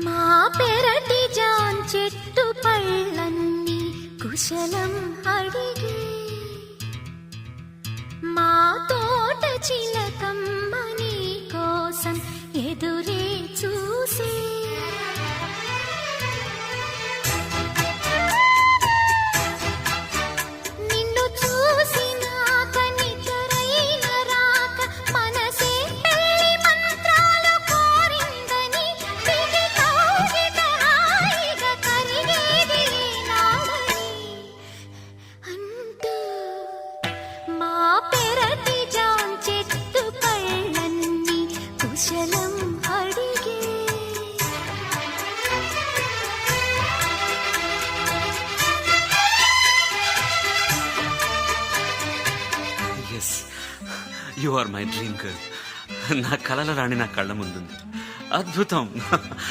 మా పెరటి జాన్ చెట్టు పళ్ళన్నీ కుశలం అడిగే, మా తోట చిలకమ్మ నీ కోసం ఎదురే చూసే. నిన్ను చూసినాక నిద్రైన రాక మనసే పెళ్లి మంత్రాలు కోరిందని పిగి కౌగిట హాయిగా కరిగేది నాడని అంటూ మా పెరటి జాన్ చెట్టు పళ్ళన్నీ కుశలం అడిగే. Yes, you are my dream girl. నా కలల రాణి నా కళ్ళ ముందుంది. అద్భుతం.